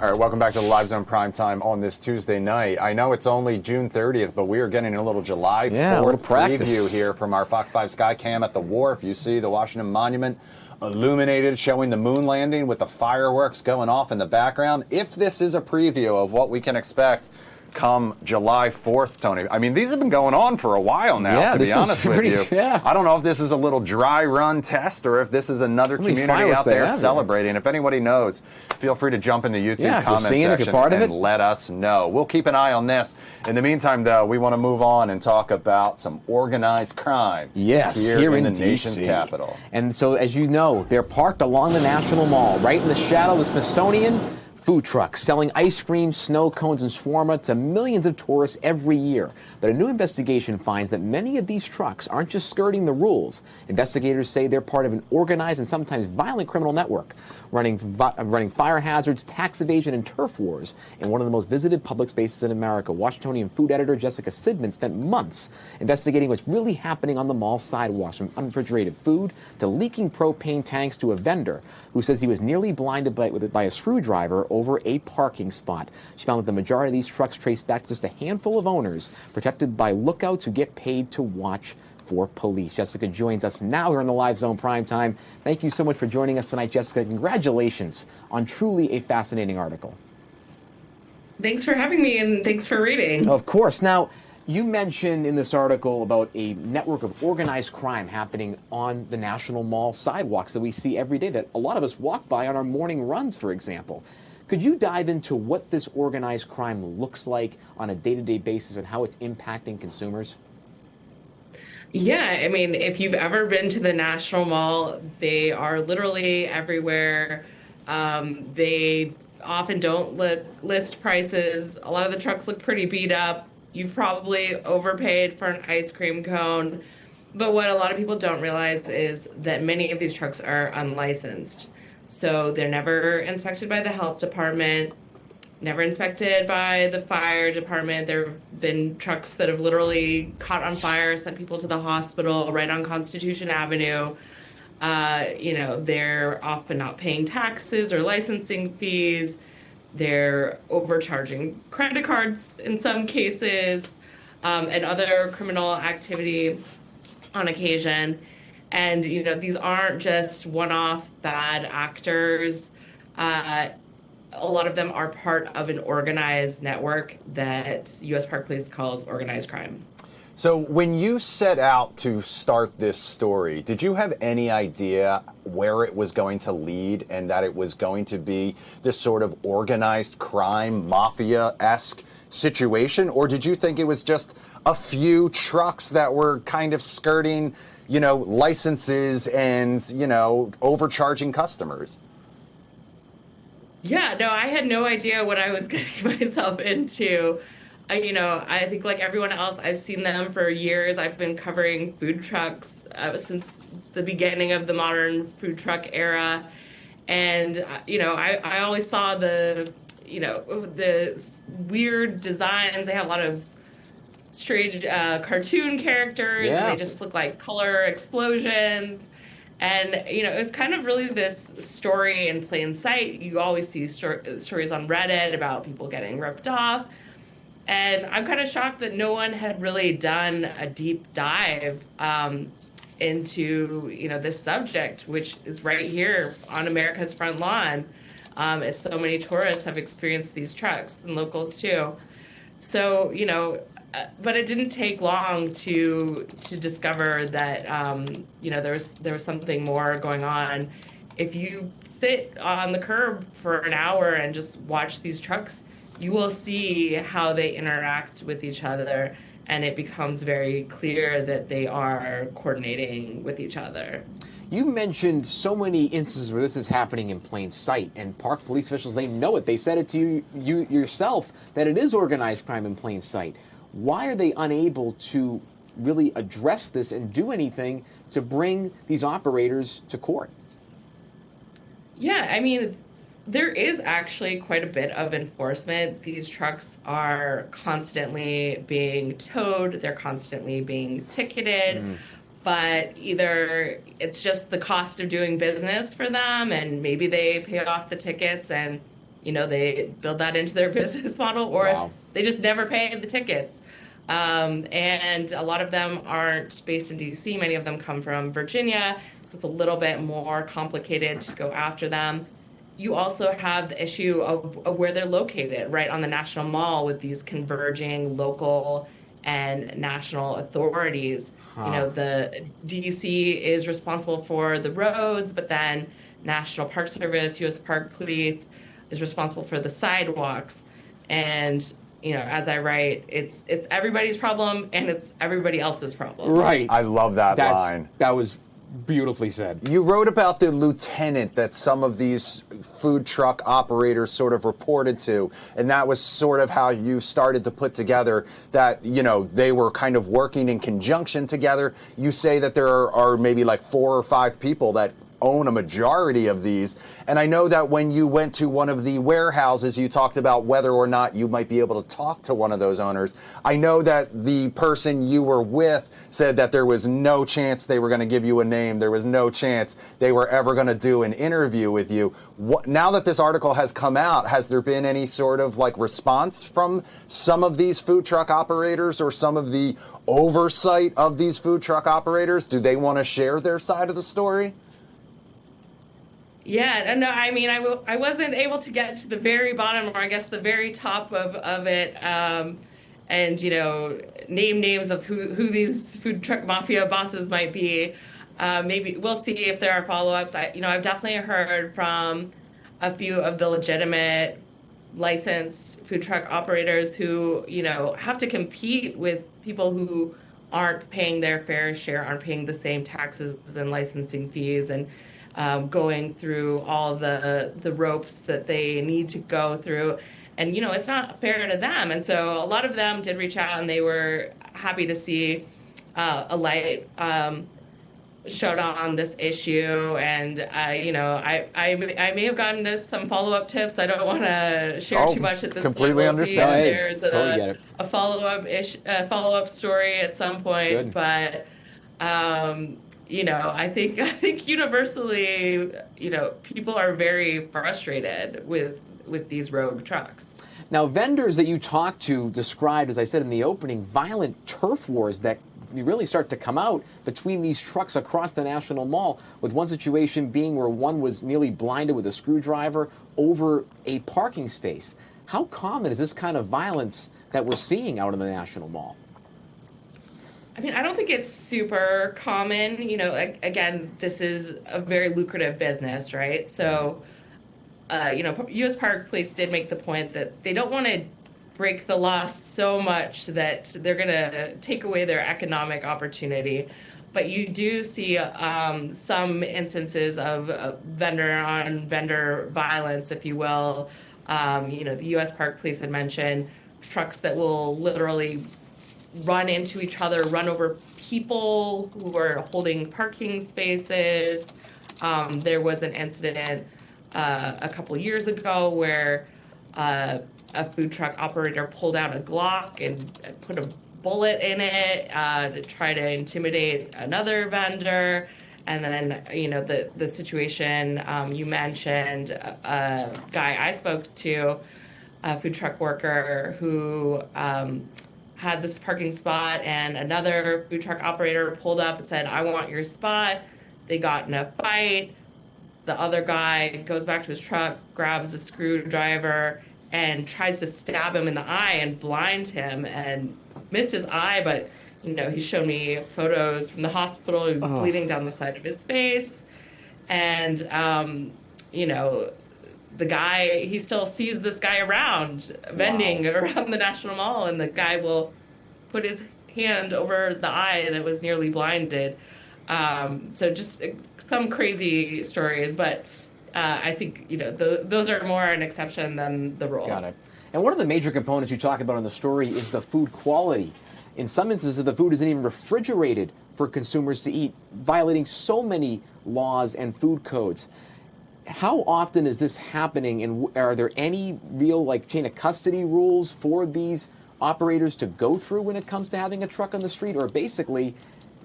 All right, welcome back to the Live Zone Primetime on this Tuesday night. I know it's only June 30th, but we are getting a little July 4th preview here from our Fox 5 Skycam at the wharf. You see the Washington Monument illuminated, showing the moon landing with the fireworks going off in the background. If this is a preview of what we can expect come July 4th, Tony. I mean, these have been going on for a while now, to be honest with you. Yeah. I don't know if this is a little dry run test or if this is another community out there celebrating. If anybody knows, feel free to jump in the YouTube comment section and let us know. We'll keep an eye on this. In the meantime, though, we want to move on and talk about some organized crime here in the nation's capital. And so, as you know, they're parked along the National Mall, right in the shadow of the Smithsonian. Food trucks selling ice cream, snow cones, and shawarma to millions of tourists every year. But a new investigation finds that many of these trucks aren't just skirting the rules. Investigators say they're part of an organized and sometimes violent criminal network, running fire hazards, tax evasion, and turf wars in one of the most visited public spaces in America. Washingtonian food editor Jessica Sidman spent months investigating what's really happening on the mall sidewalks, from unrefrigerated food to leaking propane tanks to a vendor who says he was nearly blinded by a screwdriver over a parking spot. She found that the majority of these trucks trace back to just a handful of owners, protected by lookouts who get paid to watch for police. Jessica joins us now here on the Live Zone Primetime. Thank you so much for joining us tonight, Jessica. Congratulations on truly a fascinating article. Thanks for having me, and thanks for reading. Of course. Now, you mentioned in this article about a network of organized crime happening on the National Mall sidewalks that we see every day, that a lot of us walk by on our morning runs, for example. Could you dive into what this organized crime looks like on a day-to-day basis and how it's impacting consumers? Yeah, I mean, if you've ever been to the National Mall, they are literally everywhere. They often don't list prices. A lot of the trucks look pretty beat up. You've probably overpaid for an ice cream cone. But what a lot of people don't realize is that many of these trucks are unlicensed. So they're never inspected by the health department, never inspected by the fire department. There have been trucks that have literally caught on fire, sent people to the hospital right on Constitution Avenue. They're often not paying taxes or licensing fees. They're overcharging credit cards in some cases, and other criminal activity on occasion. And, these aren't just one-off bad actors. A lot of them are part of an organized network that U.S. Park Police calls organized crime. So when you set out to start this story, did you have any idea where it was going to lead and that it was going to be this sort of organized crime, mafia-esque situation? Or did you think it was just a few trucks that were kind of skirting, licenses and, overcharging customers? Yeah, no, I had no idea what I was getting myself into. I think like everyone else, I've seen them for years. I've been covering food trucks since the beginning of the modern food truck era. And, I always saw the weird designs. They have a lot of strange cartoon characters, and they just look like color explosions. And, it's kind of really this story in plain sight. You always see stories on Reddit about people getting ripped off. And I'm kind of shocked that no one had really done a deep dive into, this subject, which is right here on America's front lawn, as so many tourists have experienced these trucks, and locals too. So, but it didn't take long to discover that, there was something more going on. If you sit on the curb for an hour and just watch these trucks, you will see how they interact with each other, and it becomes very clear that they are coordinating with each other. You mentioned so many instances where this is happening in plain sight, and park police officials, they know it. They said it to you yourself, that it is organized crime in plain sight. Why are they unable to really address this and do anything to bring these operators to court? Yeah, I mean, there is actually quite a bit of enforcement. These trucks are constantly being towed. They're constantly being ticketed. But either it's just the cost of doing business for them, and maybe they pay off the tickets and, they build that into their business model, or they just never pay the tickets. And a lot of them aren't based in DC. Many of them come from Virginia, so it's a little bit more complicated to go after them. You also have the issue of where they're located, right on the National Mall, with these converging local and national authorities. The DC is responsible for the roads, but then National Park Service, U.S. Park Police is responsible for the sidewalks. And as I write, it's everybody's problem and it's everybody else's problem. Right. I love that line. That was beautifully said. You wrote about the lieutenant that some of these food truck operators sort of reported to, and that was sort of how you started to put together that, they were kind of working in conjunction together. You say that there are maybe like 4 or 5 people that own a majority of these. And I know that when you went to one of the warehouses, you talked about whether or not you might be able to talk to one of those owners. I know that the person you were with said that there was no chance they were going to give you a name. There was no chance they were ever going to do an interview with you. Now that this article has come out, has there been any sort of response from some of these food truck operators or some of the oversight of these food truck operators? Do they want to share their side of the story? Yeah, no, I mean, I wasn't able to get to the very bottom, or I guess the very top of it, and name names of who these food truck mafia bosses might be. Maybe we'll see if there are follow-ups. I've definitely heard from a few of the legitimate licensed food truck operators who have to compete with people who aren't paying their fair share, aren't paying the same taxes and licensing fees, and going through all the ropes that they need to go through. And, it's not fair to them. And so a lot of them did reach out, and they were happy to see a light showed on this issue. And, I may have gotten to some follow-up tips. I don't want to share too much at this completely point. We'll understand. see if there's Totally get it. a follow-up story at some point. Good. But I think universally, people are very frustrated with these rogue trucks. Now, vendors that you talked to described, as I said in the opening, violent turf wars that really start to come out between these trucks across the National Mall, with one situation being where one was nearly blinded with a screwdriver over a parking space. How common is this kind of violence that we're seeing out in the National Mall? I mean, I don't think it's super common. Again, this is a very lucrative business, right? So, U.S. Park Police did make the point that they don't want to break the law so much that they're going to take away their economic opportunity. But you do see some instances of vendor-on-vendor violence, if you will. The U.S. Park Police had mentioned trucks that will literally run into each other, run over people who are holding parking spaces. There was an incident a couple years ago where a food truck operator pulled out a Glock and put a bullet in it to try to intimidate another vendor. And then, the situation you mentioned, a guy I spoke to, a food truck worker who had this parking spot, and another food truck operator pulled up and said, "I want your spot." They got in a fight. The other guy goes back to his truck, grabs a screwdriver, and tries to stab him in the eye and blind him, and missed his eye, but he showed me photos from the hospital. He was bleeding down the side of his face. And, the guy, he still sees this guy around, vending around the National Mall, and the guy will put his hand over the eye that was nearly blinded. So just some crazy stories, but I think, those are more an exception than the rule. Got it. And one of the major components you talk about in the story is the food quality. In some instances, the food isn't even refrigerated for consumers to eat, violating so many laws and food codes. How often is this happening, and are there any real chain of custody rules for these operators to go through when it comes to having a truck on the street, or basically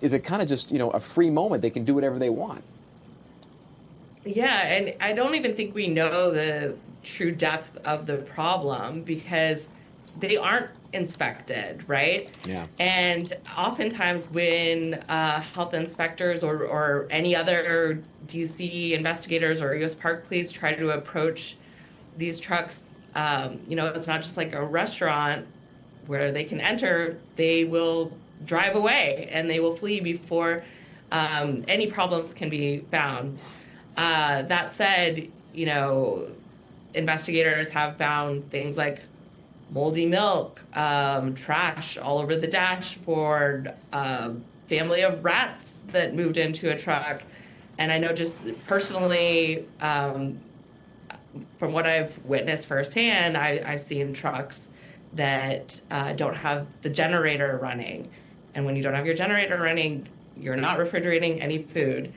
is it kind of just a free moment, they can do whatever they want? Yeah, and I don't even think we know the true depth of the problem because they aren't inspected, right? Yeah. And oftentimes when health inspectors or any other DC investigators or US Park Police try to approach these trucks, it's not just like a restaurant where they can enter, they will drive away and they will flee before any problems can be found. That said, investigators have found things like moldy milk, trash all over the dashboard, family of rats that moved into a truck. And I know just personally, from what I've witnessed firsthand, I've seen trucks that don't have the generator running. And when you don't have your generator running, you're not refrigerating any food.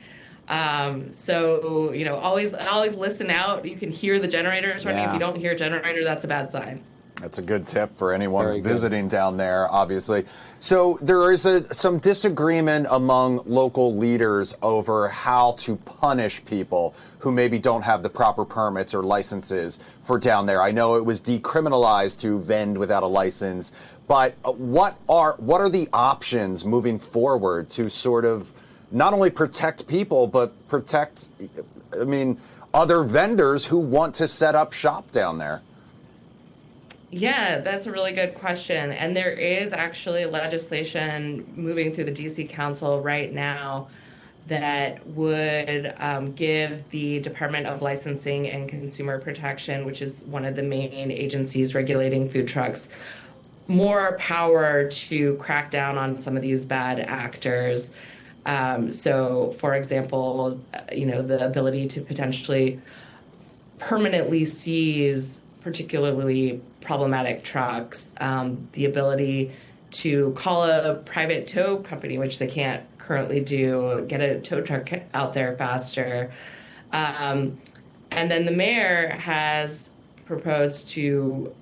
So, always listen out. You can hear the generators running. Yeah. If you don't hear a generator, that's a bad sign. That's a good tip for anyone Very good. visiting down there, obviously. So there is some disagreement among local leaders over how to punish people who maybe don't have the proper permits or licenses for down there. I know it was decriminalized to vend without a license, but what are the options moving forward to sort of not only protect people, but protect, other vendors who want to set up shop down there? Yeah, that's a really good question. And there is actually legislation moving through the DC Council right now that would give the Department of Licensing and Consumer Protection, which is one of the main agencies regulating food trucks, more power to crack down on some of these bad actors. So, for example, the ability to potentially permanently seize particularly problematic trucks, the ability to call a private tow company, which they can't currently do, get a tow truck out there faster. And then the mayor has proposed to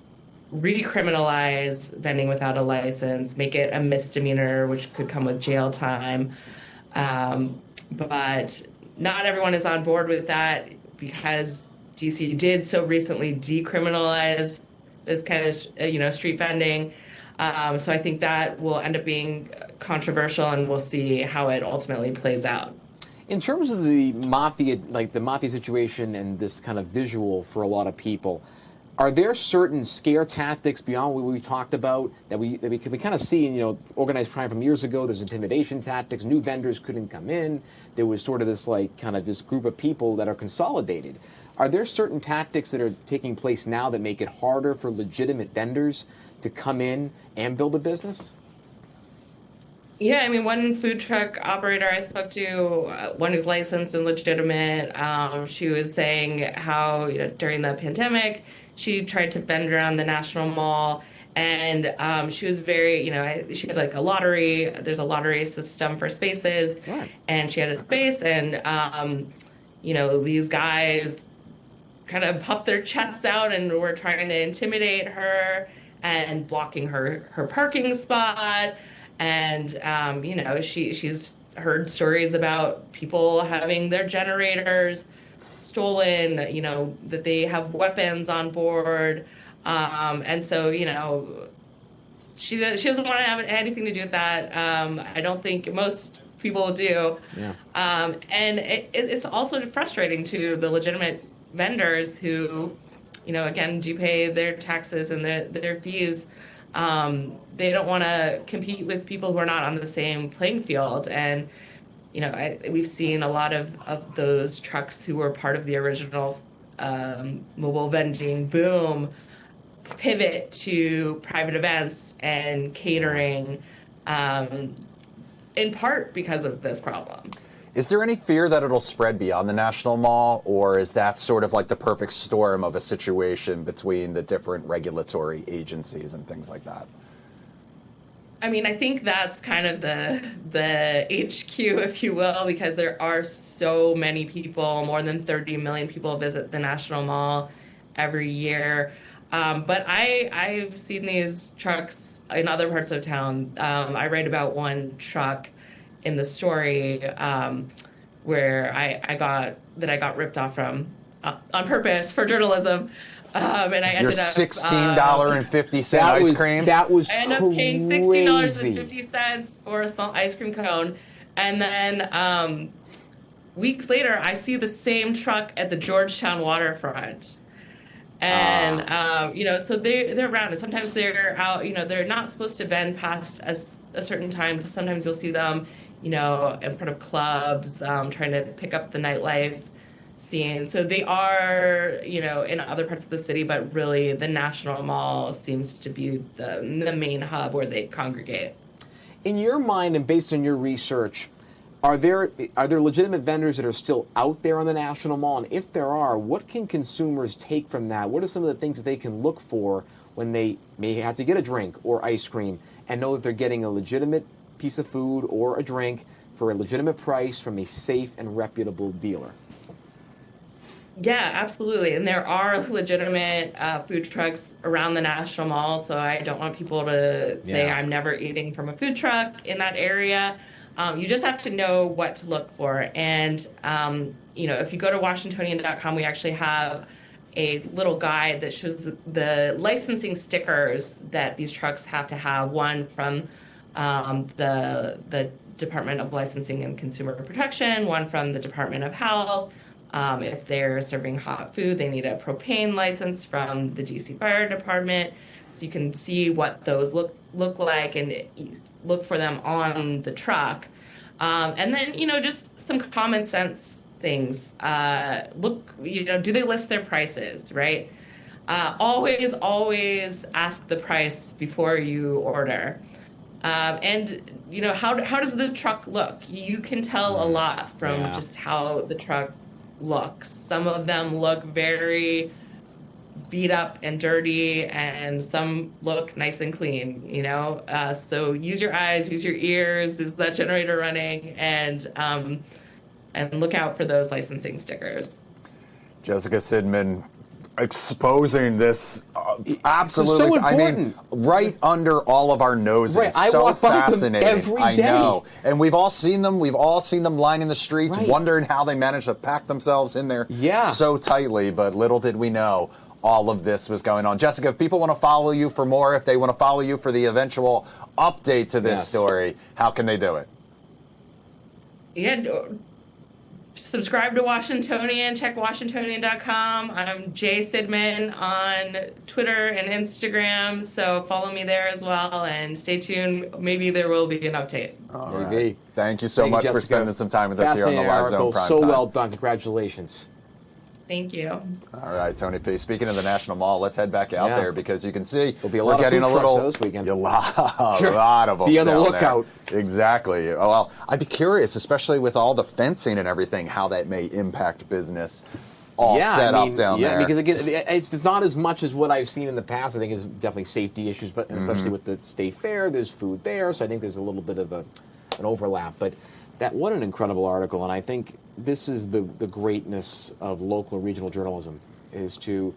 recriminalize vending without a license, make it a misdemeanor, which could come with jail time. But not everyone is on board with that because DC did so recently decriminalize this kind of, street vending. So I think that will end up being controversial, and we'll see how it ultimately plays out. In terms of the mafia, like the mafia situation and this kind of visual for a lot of people, are there certain scare tactics beyond what we talked about that we kind of see in, organized crime from years ago? There's intimidation tactics. New vendors couldn't come in. There was sort of this this group of people that are consolidated. Are there certain tactics that are taking place now that make it harder for legitimate vendors to come in and build a business? Yeah, one food truck operator I spoke to, one who's licensed and legitimate, she was saying how during the pandemic, she tried to vend around the National Mall, and she was very, she had like a lottery. There's a lottery system for spaces, Right. And she had a space, and these guys kind of puffed their chests out and were trying to intimidate her and blocking her parking spot. And, she's heard stories about people having their generators stolen, that they have weapons on board. And so, she doesn't want to have anything to do with that. I don't think most people do. Yeah. And it's also frustrating to the legitimate vendors who, again, do pay their taxes and their fees. They don't want to compete with people who are not on the same playing field. And, we've seen a lot of those trucks who were part of the original mobile vending boom pivot to private events and catering, in part because of this problem. Is there any fear that it'll spread beyond the National Mall, or is that sort of like the perfect storm of a situation between the different regulatory agencies and things like that? I think that's kind of the HQ, if you will, because there are so many people, more than 30 million people visit the National Mall every year. But I've seen these trucks in other parts of town. I write about one truck in the story where I got ripped off from on purpose for journalism. And I ended Your up $16.50 ice cream. That was I ended up paying $16.50 for a small ice cream cone, and then weeks later, I see the same truck at the Georgetown waterfront. And so they're around, and sometimes they're out. They're not supposed to vend past a certain time, but sometimes you'll see them, in front of clubs, trying to pick up the nightlife scene. So they are, in other parts of the city, but really the National Mall seems to be the main hub where they congregate. In your mind, and based on your research, are there legitimate vendors that are still out there on the National Mall? And if there are, what can consumers take from that? What are some of the things that they can look for when they may have to get a drink or ice cream and know that they're getting a legitimate piece of food or a drink for a legitimate price from a safe and reputable dealer? Yeah, absolutely. And there are legitimate food trucks around the National Mall, so I don't want people to say I'm never eating from a food truck in that area. You just have to know what to look for. And, if you go to Washingtonian.com, we actually have a little guide that shows the licensing stickers that these trucks have to have, one from the Department of Licensing and Consumer Protection, one from the Department of Health. If they're serving hot food, they need a propane license from the DC Fire Department. So you can see what those look like and look for them on the truck. And then, just some common sense things. Do they list their prices, right? Always ask the price before you order. And how does the truck look? You can tell a lot from just how the truck looks. Some of them look very beat up and dirty, and some look nice and clean, so use your eyes, use your ears. Is that generator running? And look out for those licensing stickers. Jessica Sidman exposing this absolutely, so important. Right under all of our noses. Right, I so walk by them fascinating. every day. I know. And we've all seen them lining the streets, wondering how they managed to pack themselves in there so tightly, but little did we know all of this was going on. Jessica, if people want to follow you for more, if they want to follow you for the eventual update to this story, how can they do it? Yeah, subscribe to Washingtonian, check Washingtonian.com. I'm Jay Sidman on Twitter and Instagram, so follow me there as well, and stay tuned. Maybe there will be an update. All right. Thank you so much for spending some time with us here on the Live Zone Prime So Time. well done. Congratulations. Thank you. All right, Tony P. Speaking of the National Mall, let's head back out there because you can see there'll be a lot of food trucks this weekend. A lot of them. Be on the lookout. There. Exactly. Well, I'd be curious, especially with all the fencing and everything, how that may impact business. Set up down there. Yeah, because again, it's not as much as what I've seen in the past. I think it's definitely safety issues, but especially with the state fair, there's food there, so I think there's a little bit of an overlap. But what an incredible article, and I think this is the greatness of local and regional journalism, is to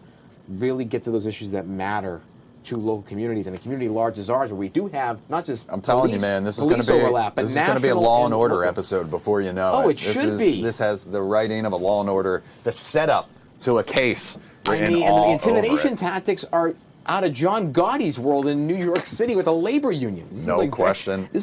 really get to those issues that matter to local communities, and a community large as ours, where we do have not just I'm telling you, man, this is going to be a Law and Order episode before you know it. Oh, it should be. This has the writing of a Law and Order, the setup to a case. And the intimidation tactics are out of John Gotti's world in New York City with the labor unions. No question. This